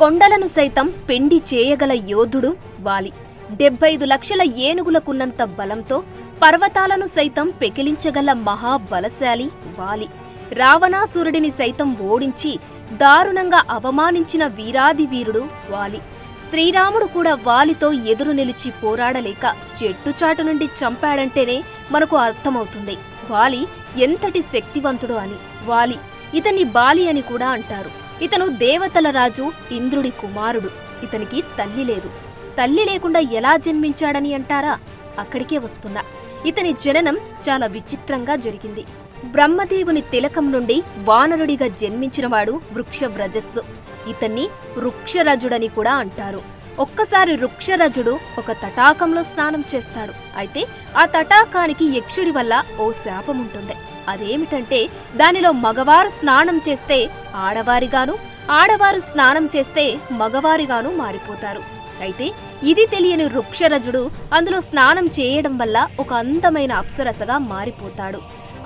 కొండలను సైతం పెండి చేయగల యోధుడు వాలి. 75 లక్షల ఏనుగులకున్నంత బలంతో పర్వతాలను సైతం పెకిలించగల మహాబలశాలి వాలి. రావణాసురుడిని సైతం ఓడించి దారుణంగా అవమానించిన వీరాది వీరుడు వాలి. శ్రీరాముడు కూడా వాలితో ఎదురు నిలిచి పోరాడలేక చెట్టుచాటు నుండి చంపాడంటేనే మనకు అర్థమవుతుంది వాలి ఎంతటి శక్తివంతుడు అని. వాలి ఇతన్ని బాలి అని కూడా అంటారు. ఇతను దేవతల రాజు ఇంద్రుడి కుమారుడు. ఇతనికి తల్లి లేదు. తల్లి లేకుండా ఎలా జన్మించాడని అంటారా? అక్కడికే వస్తున్నా. ఇతని జననం చాలా విచిత్రంగా జరిగింది. బ్రహ్మదేవుని తిలకం నుండి వానరుడిగా జన్మించినవాడు వృక్షవ్రజస్సు. ఇతన్ని వృక్షరజుడని కూడా అంటారు. ఒక్కసారి వృక్షరజుడు ఒక తటాకంలో స్నానం చేస్తాడు. అయితే ఆ తటాకానికి యక్షుడి వల్ల ఓ శాపముంటుంది. అదేమిటంటే దానిలో మగవారు స్నానం చేస్తే ఆడవారిగాను, ఆడవారు స్నానం చేస్తే మగవారిగాను మారిపోతారు. అయితే ఇది తెలియని వృక్షరజుడు అందులో స్నానం చేయడం వల్ల ఒక అందమైన అప్సరసగా మారిపోతాడు.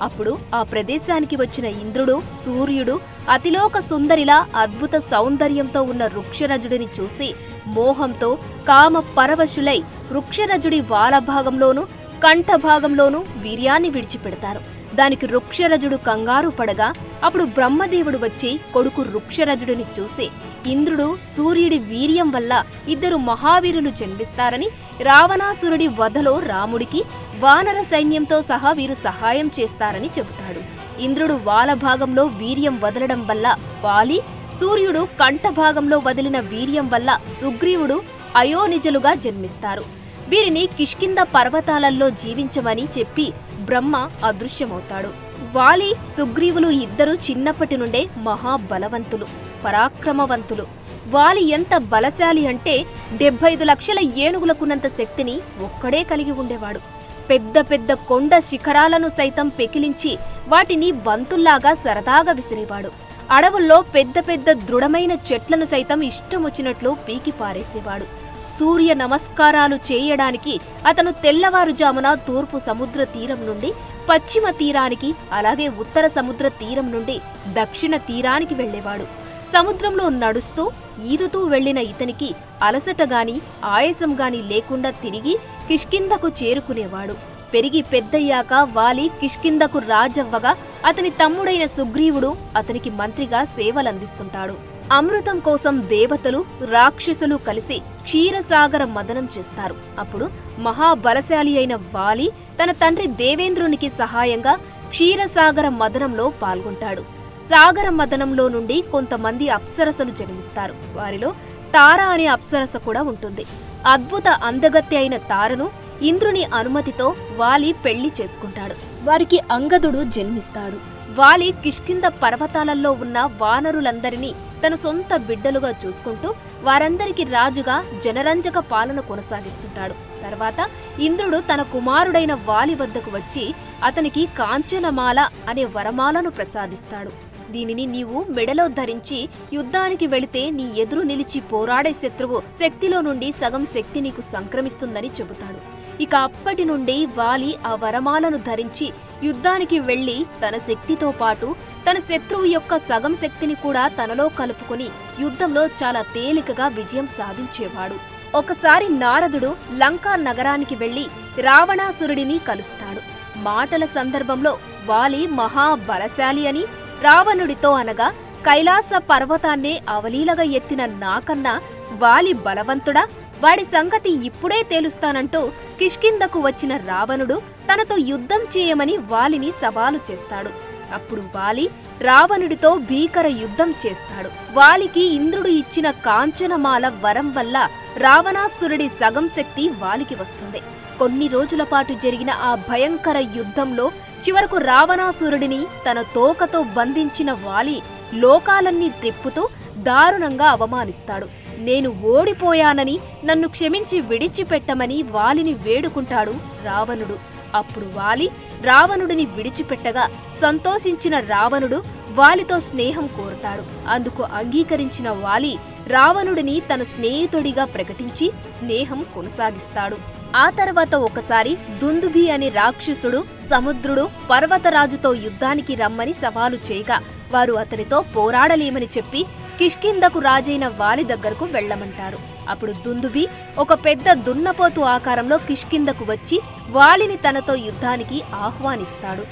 అప్పుడు ఆ ప్రదేశానికి వచ్చిన ఇంద్రుడు, సూర్యుడు అతిలోక సుందరిలా అద్భుత సౌందర్యంతో ఉన్న వృక్షరజుడిని చూసి మోహంతో కామ పరవశులై వృక్షరజుడి వాలభాగంలోనూ కంఠభాగంలోనూ వీర్యాన్ని విడిచిపెడతారు. దానికి వృక్షరజుడు కంగారు పడగా అప్పుడు బ్రహ్మదేవుడు వచ్చి కొడుకు వృక్షరజుడిని చూసి ఇంద్రుడు, సూర్యుడి వీర్యం వల్ల ఇద్దరు మహావీరులు జన్మిస్తారని, రావణాసురుడి వధలో రాముడికి వానర సైన్యంతో సహా వీరు సహాయం చేస్తారని చెబుతాడు. ఇంద్రుడు వాలభాగంలో వీర్యం వదలడం వల్ల వాలి, సూర్యుడు కంఠభాగంలో వదిలిన వీర్యం వల్ల సుగ్రీవుడు అయోనిజలుగా జన్మిస్తారు. వీరిని కిష్కింద పర్వతాలలో జీవించమని చెప్పి బ్రహ్మ అదృశ్యమవుతాడు. వాలి, సుగ్రీవులు ఇద్దరు చిన్నప్పటి నుండే మహాబలవంతులు, పరాక్రమవంతులు. వాలి ఎంత బలశాలి అంటే 75 లక్షల ఏనుగులకున్నంత శక్తిని ఒక్కడే కలిగి ఉండేవాడు. పెద్ద పెద్ద కొండ శిఖరాలను సైతం పెకిలించి వాటిని బంతుల్లాగా సరదాగా విసిరేవాడు. అడవుల్లో పెద్ద పెద్ద దృఢమైన చెట్లను సైతం ఇష్టమొచ్చినట్లు పీకి పారేసేవాడు. సూర్య నమస్కారాలు చేయడానికి అతను తెల్లవారుజామున తూర్పు సముద్ర తీరం నుండి పశ్చిమ తీరానికి, అలాగే ఉత్తర సముద్ర తీరం నుండి దక్షిణ తీరానికి వెళ్లేవాడు. సముద్రంలో నడుస్తూ ఈదుతూ వెళ్లిన ఇతనికి అలసటగాని ఆయాసంగాని లేకుండా తిరిగి కిష్కిందకు చేరుకునేవాడు. పెరిగి పెద్దయ్యాక వాలి కిష్కిందకు రాజవ్వగా అతని తమ్ముడైన సుగ్రీవుడు అతనికి మంత్రిగా సేవలందిస్తుంటాడు. అమృతం కోసం దేవతలు, రాక్షసులు కలిసి క్షీరసాగర మదనం చేస్తారు. అప్పుడు మహాబలశాలి అయిన వాలి తన తండ్రి దేవేంద్రునికి సహాయంగా క్షీరసాగర మదనంలో పాల్గొంటాడు. సాగర మదనంలో నుండి కొంతమంది అప్సరసలు జన్మిస్తారు. వారిలో తార అనే అప్సరస కూడా ఉంటుంది. అద్భుత అందగత్తె అయిన తారను ఇంద్రుని అనుమతితో వాలి పెళ్లి చేసుకుంటాడు. వారికి అంగదుడు జన్మిస్తాడు. వాలి కిష్కింద పర్వతాలలో ఉన్న వానరులందరినీ తన సొంత బిడ్డలుగా చూసుకుంటూ వారందరికీ రాజుగా జనరంజక పాలన కొనసాగిస్తుంటాడు. తర్వాత ఇంద్రుడు తన కుమారుడైన వాలి వద్దకు వచ్చి అతనికి కాంచనమాల అనే వరమాలను ప్రసాదిస్తాడు. దీనిని నీవు మెడలో ధరించి యుద్ధానికి వెళితే నీ ఎదురు నిలిచి పోరాడే శత్రువు శక్తిలో నుండి సగం శక్తి నీకు సంక్రమిస్తుందని చెబుతాడు. ఇక అప్పటి నుండి వాలి ఆ వరమాలను ధరించి యుద్ధానికి వెళ్లి తన శక్తితో పాటు తన శత్రువు యొక్క సగం శక్తిని కూడా తనలో కలుపుకుని యుద్ధంలో చాలా తేలికగా విజయం సాధించేవాడు. ఒకసారి నారదుడు లంకా నగరానికి వెళ్లి రావణాసురుడిని కలుస్తాడు. మాటల సందర్భంలో వాలి మహాబలశాలి అని రావణుడితో అనగా కైలాస పర్వతాన్నే అవలీలగా ఎత్తిన నాకన్నా వాలి బలవంతుడా, వాడి సంగతి ఇప్పుడే తేలుస్తానంటూ కిష్కిందకు వచ్చిన రావణుడు తనతో యుద్ధం చేయమని వాలిని సవాలు చేస్తాడు. అప్పుడు వాలి రావణుడితో భీకర యుద్ధం చేస్తాడు. వాలికి ఇంద్రుడు ఇచ్చిన కాంచనమాల వరం వల్ల రావణాసురుడి సగం శక్తి వాలికి వస్తుంది. కొన్ని రోజుల పాటు జరిగిన ఆ భయంకర యుద్ధంలో చివరకు రావణాసురుడిని తన తోకతో బంధించిన వాలి లోకాలన్నీ తిప్పుతూ దారుణంగా అవమానిస్తాడు. నేను ఓడిపోయానని నన్ను క్షమించి విడిచిపెట్టమని వాలిని వేడుకుంటాడు రావణుడు. అప్పుడు వాలి రావణుడిని విడిచిపెట్టగా సంతోషించిన రావణుడు వాలితో స్నేహం కోరుతాడు. అందుకు అంగీకరించిన వాలి రావణుడిని తన స్నేహితుడిగా ప్రకటించి స్నేహం కొనసాగిస్తాడు. ఆ తర్వాత ఒకసారి దుందుభి అనే రాక్షసుడు సముద్రుడు పర్వతరాజుతో యుద్ధానికి రమ్మని సవాలు చేయగా వారు అతనితో పోరాడలేమని చెప్పి కిష్కింధకు రాజైన వాలి దగ్గరకు వెళ్లమంటారు. అప్పుడు దుందుభి ఒక పెద్ద దున్నపోతు ఆకారంలో కిష్కింధకు వచ్చి వాలిని తనతో యుద్ధానికి ఆహ్వానిస్తాడు.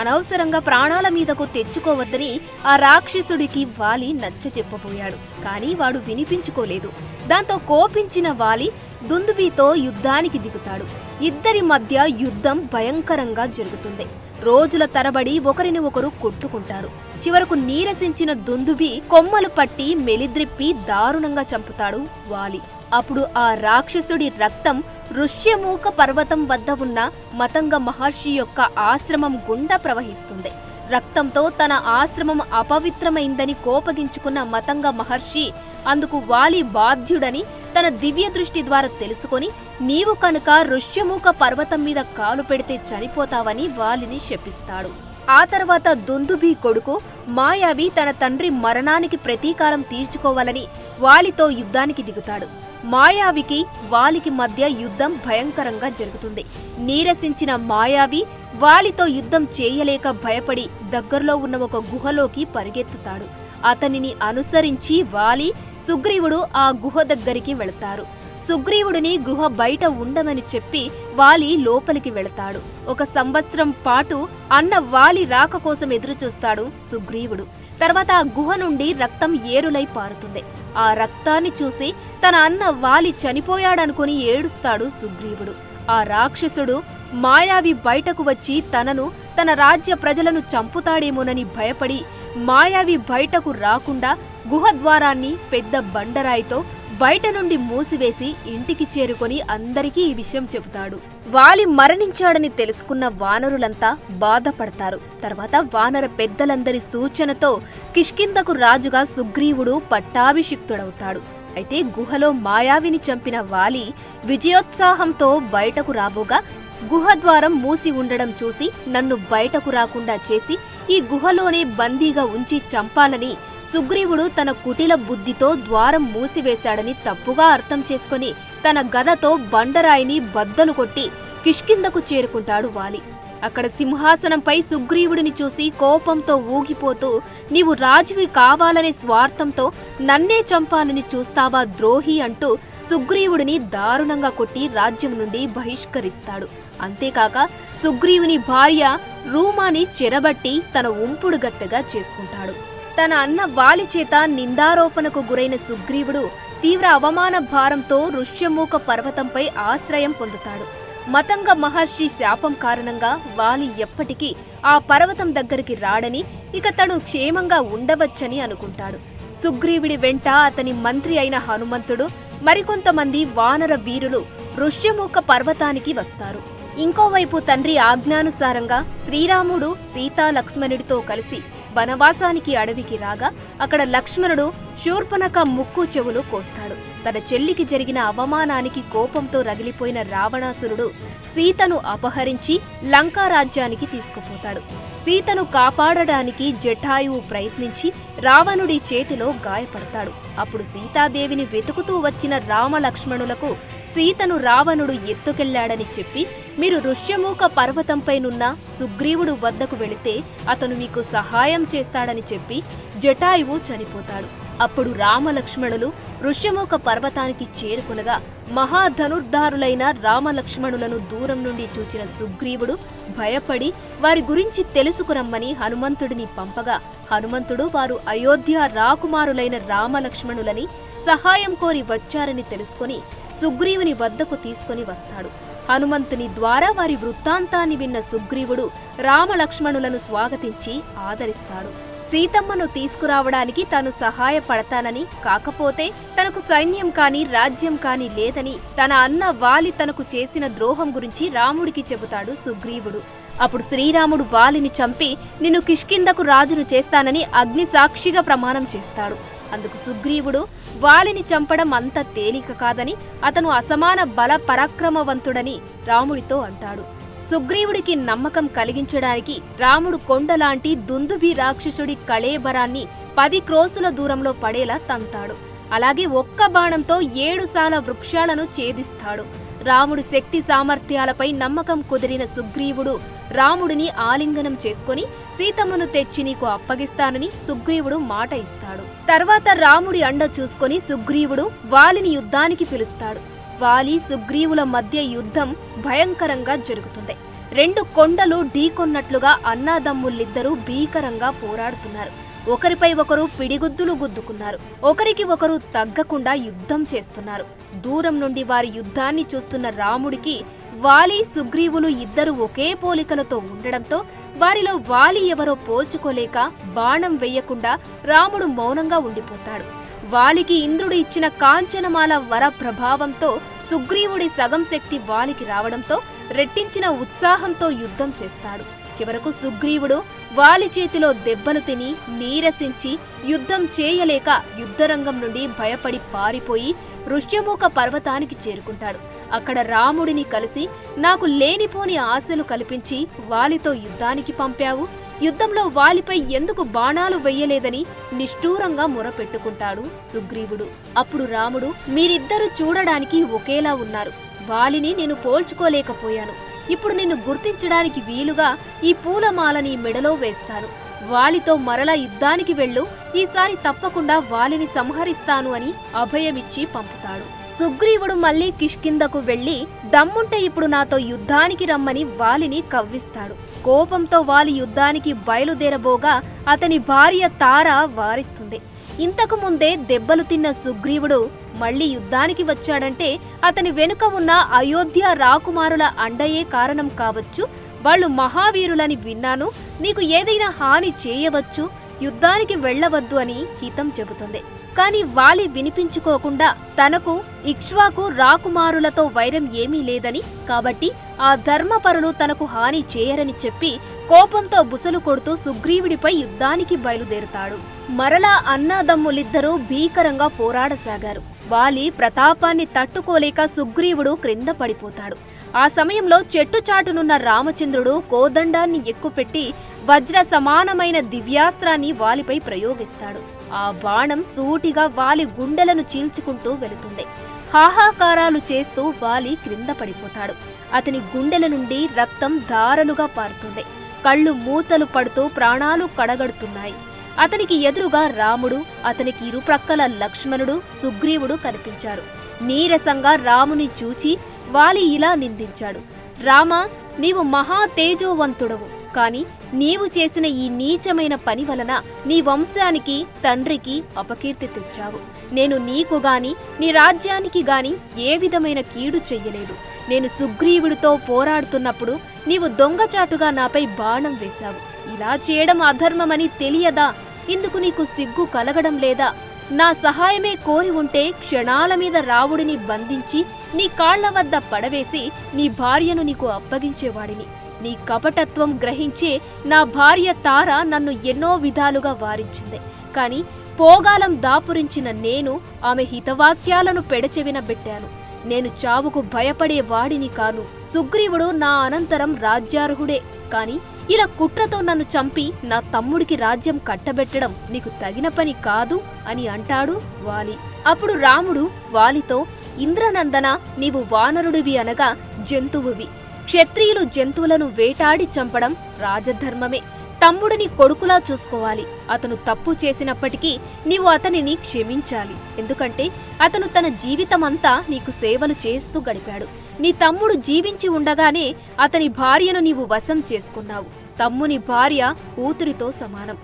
అనవసరంగా ప్రాణాల మీదకు తెచ్చుకోవద్దని ఆ రాక్షసుడికి వాలి నచ్చచెప్పబోయాడు. కానీ వాడు వినిపించుకోలేదు. దాంతో కోపించిన వాలి దుందుభితో యుద్ధానికి దిగుతాడు. ఇద్దరి మధ్య యుద్ధం భయంకరంగా జరుగుతుంది. రోజుల తరబడి ఒకరిని ఒకరు కొట్టుకుంటారు. చివరకు నీరసించిన దుందుభి కొమ్మలు పట్టి మెలిద్రిప్పి దారుణంగా చంపుతాడు వాలి. అప్పుడు ఆ రాక్షసుడి రక్తం ఋష్యమూక పర్వతం వద్ద ఉన్న మతంగ మహర్షి యొక్క ఆశ్రమం గుండా ప్రవహిస్తుంది. రక్తంతో తన ఆశ్రమం అపవిత్రమైందని కోపగించుకున్న మతంగ మహర్షి అందుకు వాలి బాధ్యుడని తన దివ్య దృష్టి ద్వారా తెలుసుకొని, నీవు కనుక ఋష్యమూక పర్వతం మీద కాలు పెడితే చనిపోతావని వాలిని శపిస్తాడు. ఆ తర్వాత దుందుభి కొడుకు మాయావి తన తండ్రి మరణానికి ప్రతీకారం తీర్చుకోవాలని వాలితో యుద్ధానికి దిగుతాడు. మాయావికి వాలికి మధ్య యుద్ధం భయంకరంగా జరుగుతుంది. నీరసించిన మాయావి వాలితో యుద్ధం చేయలేక భయపడి దగ్గరలో ఉన్న ఒక గుహలోకి పరిగెత్తుతాడు. అతనిని అనుసరించి వాలి, సుగ్రీవుడు ఆ గుహ దగ్గరికి వెళతారు. సుగ్రీవుడిని గుహ బయట ఉండమని చెప్పి వాలి లోపలికి వెళతాడు. 1 సంవత్సరం పాటు అన్న వాలి రాక కోసం ఎదురుచూస్తాడు సుగ్రీవుడు. తర్వాత ఆ గుహ నుండి రక్తం ఏరులై పారుతుంది. ఆ రక్తాన్ని చూసి తన అన్న వాలి చనిపోయాడనుకుని ఏడుస్తాడు సుగ్రీవుడు. ఆ రాక్షసుడు మాయావి బయటకు వచ్చి తనను, తన రాజ్య ప్రజలను చంపుతాడేమోనని భయపడి మాయావి బయటకు రాకుండా గుహ ద్వారాన్ని పెద్ద బండరాయితో బయట నుండి మూసివేసి ఇంటికి చేరుకొని అందరికీ ఈ విషయం చెబుతాడు. వాలి మరణించాడని తెలుసుకున్న వానరులంతా బాధపడతారు. తర్వాత వానర పెద్దలందరి సూచనతో కిష్కింధకు రాజుగా సుగ్రీవుడు పట్టాభిషిక్తుడవుతాడు. అయితే గుహలో మాయావిని చంపిన వాలి విజయోత్సాహంతో బయటకు రాబోగా గుహ ద్వారం మూసి ఉండడం చూసి నన్ను బయటకు రాకుండా చేసి ఈ గుహలోనే బందీగా ఉంచి చంపాలని సుగ్రీవుడు తన కుటిల బుద్ధితో ద్వారం మూసివేశాడని తప్పుగా అర్థం చేసుకుని తన గదతో బండరాయిని బద్దలు కొట్టి కిష్కింధకు చేరుకుంటాడు వాలి. అక్కడ సింహాసనంపై సుగ్రీవుడిని చూసి కోపంతో ఊగిపోతూ, నీవు రాజువి కావాలనే స్వార్థంతో నన్నే చంపాలని చూస్తావా ద్రోహి అంటూ సుగ్రీవుడిని దారుణంగా కొట్టి రాజ్యం నుండి బహిష్కరిస్తాడు. అంతేకాక సుగ్రీవుని భార్య రూమాని చెరబట్టి తన ఉంపుడు గత్తెగా చేసుకుంటాడు. తన అన్న వాలి చేత నిందారోపణకు గురైన సుగ్రీవుడు తీవ్ర అవమాన భారంతో ఋష్యమూక పర్వతంపై ఆశ్రయం పొందుతాడు. మతంగ మహర్షి శాపం కారణంగా వాలి ఎప్పటికీ ఆ పర్వతం దగ్గరికి రాడని, ఇక తను క్షేమంగా ఉండవచ్చని అనుకుంటాడు. సుగ్రీవుడి వెంట అతని మంత్రి అయిన హనుమంతుడు, మరికొంతమంది వానర వీరులు ఋష్యమూక పర్వతానికి వస్తారు. ఇంకోవైపు తండ్రి ఆజ్ఞానుసారంగా శ్రీరాముడు సీతా లక్ష్మణుడితో కలిసి వనవాసానికి అడవికి రాగా అక్కడ లక్ష్మణుడు శూర్పణఖ ముక్కు చెవులు కోస్తాడు. తన చెల్లికి జరిగిన అవమానానికి కోపంతో రగిలిపోయిన రావణాసురుడు సీతను అపహరించి లంకా రాజ్యానికి తీసుకుపోతాడు. సీతను కాపాడడానికి జటాయువు ప్రయత్నించి రావణుడి చేతిలో గాయపడతాడు. అప్పుడు సీతాదేవిని వెతుకుతూ వచ్చిన రామలక్ష్మణులకు సీతను రావణుడు ఎత్తుకెళ్లాడని చెప్పి, మీరు ఋష్యమూక పర్వతంపైనున్న సుగ్రీవుడు వద్దకు వెళితే అతను మీకు సహాయం చేస్తాడని చెప్పి జటాయువు చనిపోతాడు. అప్పుడు రామలక్ష్మణులు ఋష్యమూక పర్వతానికి చేరుకునగా మహాధనుర్ధారులైన రామలక్ష్మణులను దూరం నుండి చూచిన సుగ్రీవుడు భయపడి వారి గురించి తెలుసుకురమ్మని హనుమంతుడిని పంపగా, హనుమంతుడు వారు అయోధ్య రాకుమారులైన రామలక్ష్మణులని సహాయం కోరి వచ్చారని తెలుసుకుని సుగ్రీవుని వద్దకు తీసుకుని వస్తాడు. హనుమంతుని ద్వారా వారి వృత్తాంతాన్ని విన్న సుగ్రీవుడు రామలక్ష్మణులను స్వాగతించి ఆదరిస్తాడు. సీతమ్మను తీసుకురావడానికి తాను సహాయపడతానని, కాకపోతే తనకు సైన్యం కాని రాజ్యం కాని లేదని, తన అన్న వాలి తనకు చేసిన ద్రోహం గురించి రాముడికి చెబుతాడు సుగ్రీవుడు. అప్పుడు శ్రీరాముడు వాలిని చంపి నిన్ను కిష్కింధకు రాజును చేస్తానని అగ్నిసాక్షిగా ప్రమాణం చేస్తాడు. అందుకు సుగ్రీవుడు వాలిని చంపడం అంత తేలిక కాదని, అతను అసమాన బల పరాక్రమవంతుడని రాముడితో అంటాడు. సుగ్రీవుడికి నమ్మకం కలిగించడానికి రాముడు కొండలాంటి దుందుభి రాక్షసుడి కళేబరాన్ని 10 క్రోసుల దూరంలో పడేలా తంతాడు. అలాగే ఒక్క బాణంతో 7 సాల వృక్షాలను ఛేదిస్తాడు. రాముడి శక్తి సామర్థ్యాలపై నమ్మకం కుదిరిన సుగ్రీవుడు రాముడిని ఆలింగనం చేసుకుని సీతమ్మను తెచ్చి నీకు అప్పగిస్తానని సుగ్రీవుడు మాట ఇస్తాడు. తర్వాత రాముడి అండ చూసుకొని సుగ్రీవుడు వాలిని యుద్ధానికి పిలుస్తాడు. వాలి సుగ్రీవుల మధ్య యుద్ధం భయంకరంగా జరుగుతుంది. రెండు కొండలు ఢీకొన్నట్లుగా అన్నాదమ్ములిద్దరూ భీకరంగా పోరాడుతున్నారు. ఒకరిపై ఒకరు పిడిగుద్దులు గుద్దుకున్నారు. ఒకరికి ఒకరు తగ్గకుండా యుద్ధం చేస్తున్నారు. దూరం నుండి వారి యుద్ధాన్ని చూస్తున్న రాముడికి వాలి సుగ్రీవులు ఇద్దరు ఒకే పోలికలతో ఉండడంతో వారిలో వాలి ఎవరో పోల్చుకోలేక బాణం వెయ్యకుండా రాముడు మౌనంగా ఉండిపోతాడు. వాలికి ఇంద్రుడు ఇచ్చిన కాంచనమాల వర ప్రభావంతో సుగ్రీవుడి సగం శక్తి వాలికి రావడంతో రెట్టించిన ఉత్సాహంతో యుద్ధం చేస్తాడు. చివరకు సుగ్రీవుడు వాలి చేతిలో దెబ్బలు తిని నీరసించి యుద్ధం చేయలేక యుద్ధరంగం నుండి భయపడి పారిపోయి ఋష్యమూక పర్వతానికి చేరుకుంటాడు. అక్కడ రాముడిని కలిసి నాకు లేనిపోని ఆశలు కల్పించి వాలితో యుద్ధానికి పంపావు, యుద్ధంలో వాలిపై ఎందుకు బాణాలు వెయ్యలేదని నిష్ఠూరంగా మొరపెట్టుకుంటాడు సుగ్రీవుడు. అప్పుడు రాముడు, మీరిద్దరూ చూడడానికి ఒకేలా ఉన్నారు. వాలిని నేను పోల్చుకోలేకపోయాను. ఇప్పుడు నిన్ను గుర్తించడానికి వీలుగా ఈ పూలమాలని మెడలో వేస్తాను. వాలితో మరలా యుద్ధానికి వెళ్ళు, ఈసారి తప్పకుండా వాలిని సంహరిస్తాను అని అభయమిచ్చి పంపుతాడు. సుగ్రీవుడు మళ్లీ కిష్కిందకు వెళ్లి దమ్ముంటే ఇప్పుడు నాతో యుద్ధానికి రమ్మని వాలిని కవ్విస్తాడు. కోపంతో వాలి యుద్ధానికి బయలుదేరబోగా అతని భార్య తార వారిస్తుంది. ఇంతకు ముందే దెబ్బలు తిన్న సుగ్రీవుడు మళ్లీ యుద్ధానికి వచ్చాడంటే అతని వెనుక ఉన్న అయోధ్య రాకుమారుల అండయే కారణం కావచ్చు. వాళ్ళు మహావీరులని విన్నాను, నీకు ఏదైనా హాని చేయవచ్చు, యుద్ధానికి వెళ్లవద్దు అని హితం చెబుతుంది. కాని వాలి వినిపించుకోకుండా తనకు ఇక్ష్వాకు రాకుమారులతో వైరం ఏమీ లేదని, కాబట్టి ఆ ధర్మపరులు తనకు హాని చేయరని చెప్పి కోపంతో బుసలు కొడుతూ సుగ్రీవుడిపై యుద్ధానికి బయలుదేరుతాడు. మరలా అన్నాదమ్ములిద్దరూ భీకరంగా పోరాడసాగారు. వాలి ప్రతాపాన్ని తట్టుకోలేక సుగ్రీవుడు క్రింద పడిపోతాడు. ఆ సమయంలో చెట్టుచాటునున్న రామచంద్రుడు కోదండాన్ని ఎక్కుపెట్టి వజ్ర సమానమైన దివ్యాస్త్రాన్ని వాలిపై ప్రయోగిస్తాడు. ఆ బాణం సూటిగా వాలి గుండెలను చీల్చుకుంటూ వెళుతుంది. హాహాకారాలు చేస్తూ వాలి క్రింద పడిపోతాడు. అతని గుండెల నుండి రక్తం ధారలుగా పారుతుంది. కళ్ళు మూతలు పడుతూ ప్రాణాలు కడగడుతున్నాయి. అతనికి ఎదురుగా రాముడు, అతనికి ఇరుప్రక్కల లక్ష్మణుడు, సుగ్రీవుడు కనిపించారు. నీరసంగా రాముని చూచి వాలి ఇలా నిందించాడు, రామా, నీవు మహా తేజోవంతుడవు, కాని నీవు చేసిన ఈ నీచమైన పని వలన నీ వంశానికి తండ్రికి అపకీర్తి తెచ్చావు. నేను నీకు గాని నీ రాజ్యానికి గాని ఏ విధమైన కీడు చెయ్యలేదు. నేను సుగ్రీవుడితో పోరాడుతున్నప్పుడు నీవు దొంగచాటుగా నాపై బాణం వేశావు. ఇలా చేయడం అధర్మమని తెలియదా? ఇందుకు నీకు సిగ్గు కలగడం లేదా? నా సహాయమే కోరి ఉంటే క్షణాల మీద రావుడిని బంధించి నీ కాళ్ల వద్ద పడవేసి నీ భార్యను నీకు అప్పగించేవాడిని. నీ కపటత్వం గ్రహించే నా భార్య తార నన్ను ఎన్నో విధాలుగా వారించింది. కాని పోగాలం దాపురించిన నేను ఆమె హితవాక్యాలను పెడచెవిన పెట్టాను. నేను చావుకు భయపడే వాడిని కాను. సుగ్రీవుడు నా అనంతరం రాజ్యార్హుడే, కాని ఇలా కుట్రతో నన్ను చంపి నా తమ్ముడికి రాజ్యం కట్టబెట్టడం నీకు తగిన పని కాదు అని అంటాడు వాలి. అప్పుడు రాముడు వాలితో, ఇంద్రనందన, నీవు వానరుడివి అనగా జంతువువి. క్షత్రియులు జంతువులను వేటాడి చంపడం రాజధర్మమే. తమ్ముడిని కొడుకులా చూసుకోవాలి. అతను తప్పు చేసినప్పటికీ నీవు అతనిని క్షమించాలి. ఎందుకంటే అతను తన జీవితమంతా నీకు సేవలు చేస్తూ గడిపాడు. నీ తమ్ముడు జీవించి ఉండగానే అతని భార్యను నీవు వశం చేసుకున్నావు. తమ్ముని భార్య కూతురితో సమానం.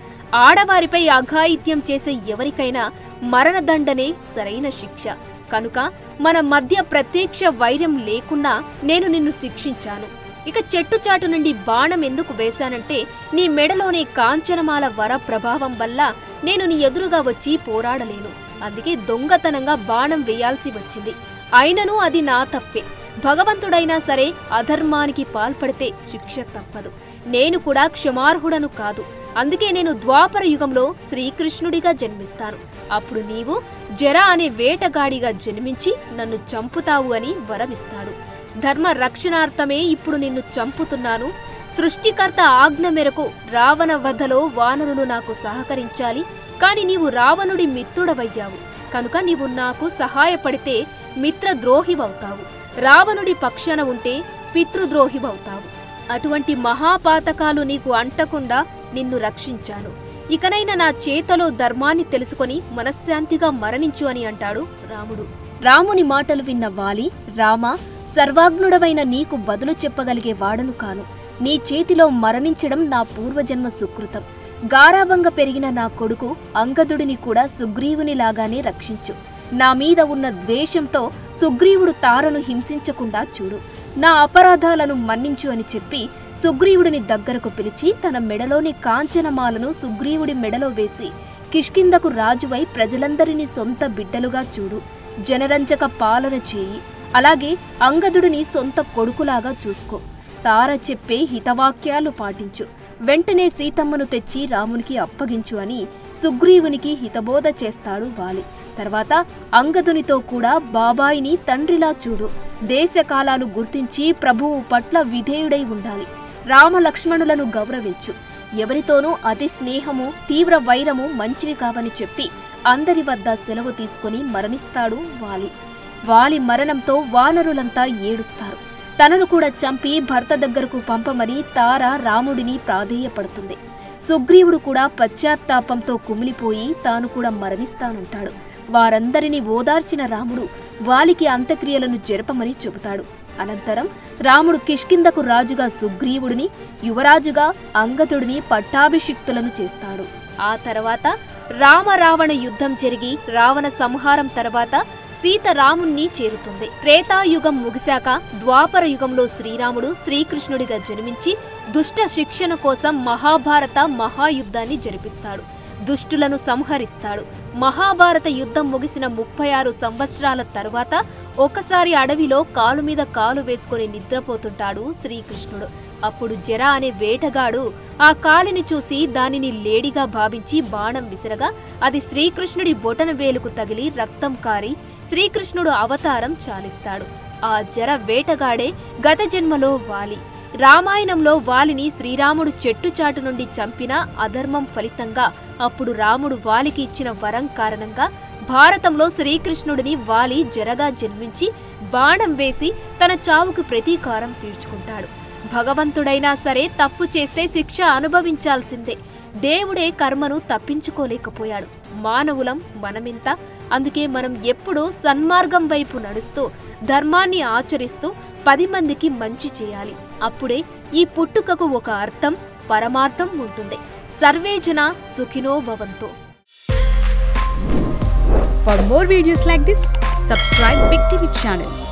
ఆడవారిపై అఘాయిత్యం చేసే ఎవరికైనా మరణదండనే సరైన శిక్ష. కనుక మన మధ్య ప్రత్యక్ష వైరం లేకున్నా నేను నిన్ను శిక్షించాను. ఇక చెట్టుచాటు నుండి బాణం ఎందుకు వేశానంటే నీ మెడలోనే కాంచనమాల వర ప్రభావం వల్ల నేను నీ ఎదురుగా వచ్చి పోరాడలేను. అందుకే దొంగతనంగా బాణం వేయాల్సి వచ్చింది. అయినను అది నా తప్పే. భగవంతుడైనా సరే అధర్మానికి పాల్పడితే శిక్ష తప్పదు. నేను కూడా క్షమార్హుడను కాదు. అందుకే నేను ద్వాపర యుగంలో శ్రీకృష్ణుడిగా జన్మిస్తాను. అప్పుడు నీవు జర అనే వేటగాడిగా జన్మించి నన్ను చంపుతావు అని వరమిస్తాడు. ధర్మ రక్షణార్థమే ఇప్పుడు నిన్ను చంపుతున్నాను. సృష్టికర్త ఆజ్ఞ మేరకు రావణ వధలో వానరులు నాకు సహకరించాలి. కాని నీవు రావణుడి మిత్రుడవయ్యావు. కనుక నీవు నాకు సహాయపడితే మిత్రద్రోహివవుతావు. రావణుడి పక్షాన ఉంటే పితృద్రోహివవుతావు. అటువంటి మహాపాతకాలు నీకు అంటకుండా నిన్ను రక్షించాను. ఇకనైనా నా చేతలో ధర్మాన్ని తెలుసుకొని మనశ్శాంతిగా మరణించు అని అంటాడు రాముడు. రాముని మాటలు విన్న వాలి, రామా, సర్వాగ్నుడవైన నీకు బదులు చెప్పగలిగే వాడను కాను. నీ చేతిలో మరణించడం నా పూర్వజన్మ సుకృతం. గారాబంగా పెరిగిన నా కొడుకు అంగదుడిని కూడా సుగ్రీవునిలాగానే రక్షించు. నా మీద ఉన్న ద్వేషంతో సుగ్రీవుడు తారను హింసించకుండా చూడు. నా అపరాధాలను మన్నించు అని చెప్పి సుగ్రీవుడిని దగ్గరకు పిలిచి తన మెడలోని కాంచనమాలను సుగ్రీవుడి మెడలో వేసి, కిష్కిందకు రాజువై ప్రజలందరినీ సొంత బిడ్డలుగా చూడు. జనరంజక పాలన చేయి. అలాగే అంగదుడిని సొంత కొడుకులాగా చూసుకో. తార చెప్పే హితవాక్యాలు పాటించు. వెంటనే సీతమ్మను తెచ్చి రామునికి అప్పగించు అని సుగ్రీవునికి హితబోధ చేస్తాడు వాలి. తర్వాత అంగదునితో కూడా బాబాయిని తండ్రిలా చూడు. దేశకాలాలు గుర్తించి ప్రభువు పట్ల విధేయుడై ఉండాలి. రామలక్ష్మణులను గౌరవించు. ఎవరితోనూ అతి స్నేహము, తీవ్ర వైరము మంచివి కావని చెప్పి అందరి వద్ద సెలవు తీసుకుని మరణిస్తాడు వాలి. వాలి మరణంతో వానరులంతా ఏడుస్తారు. తనను కూడా చంపి భర్త దగ్గరకు పంపమని తార రాముడిని ప్రాధేయపడుతుంది. సుగ్రీవుడు కూడా పశ్చాత్తాపంతో కుమిలిపోయి తాను కూడా మరణిస్తానంటాడు. వారందరినీ ఓదార్చిన రాముడు వాలికి అంత్యక్రియలను జరపమని చెబుతాడు. అనంతరం రాముడు కిష్కిందకు రాజుగా సుగ్రీవుడిని, యువరాజుగా అంగదుడిని పట్టాభిషిక్తులను చేస్తాడు. ఆ తర్వాత రామ-రావణ యుద్ధం జరిగి రావణ సంహారం తర్వాత సీత రాముణ్ణి చేరుతుంది. త్రేతాయుగం ముగిశాక ద్వాపర యుగంలో శ్రీరాముడు శ్రీకృష్ణుడిగా జన్మించి దుష్ట శిక్షణ కోసం మహాభారత మహాయుద్ధాన్ని జరిపిస్తాడు. దుష్టులను సంహరిస్తాడు. మహాభారత యుద్ధం ముగిసిన 36 సంవత్సరాల తరువాత ఒకసారి అడవిలో కాలు మీద కాలు వేసుకుని నిద్రపోతుంటాడు శ్రీకృష్ణుడు. అప్పుడు జర అనే వేటగాడు ఆ కాలిని చూసి దానిని లేడిగా భావించి బాణం విసరగా అది శ్రీకృష్ణుడి బొటన వేలుకు తగిలి రక్తం కారి శ్రీకృష్ణుడు అవతారం చాలిస్తాడు. ఆ జర వేటగాడే గత జన్మలో వాలి. రామాయణంలో వాలిని శ్రీరాముడు చెట్టుచాటు నుండి చంపిన అధర్మం ఫలితంగా అప్పుడు రాముడు వాలికి ఇచ్చిన వరం కారణంగా భారతంలో శ్రీకృష్ణుడిని వాలి జరగా జన్మించి బాణం వేసి తన చావుకు ప్రతీకారం తీర్చుకుంటాడు. భగవంతుడైనా సరే తప్పు చేస్తే శిక్ష అనుభవించాల్సిందే. దేవుడే కర్మను తప్పించుకోలేకపోయాడు. మానవులం మనమింత. అందుకే మనం ఎప్పుడూ సన్మార్గం వైపు నడుస్తూ ధర్మాన్ని ఆచరిస్తూ 10 మందికి మంచి చేయాలి. అప్పుడే ఈ పుట్టుకకు ఒక అర్థం, పరమార్థం ఉంటుంది. సర్వే జన సుఖినో భవంతు. For more videos like this, subscribe Big TV channel.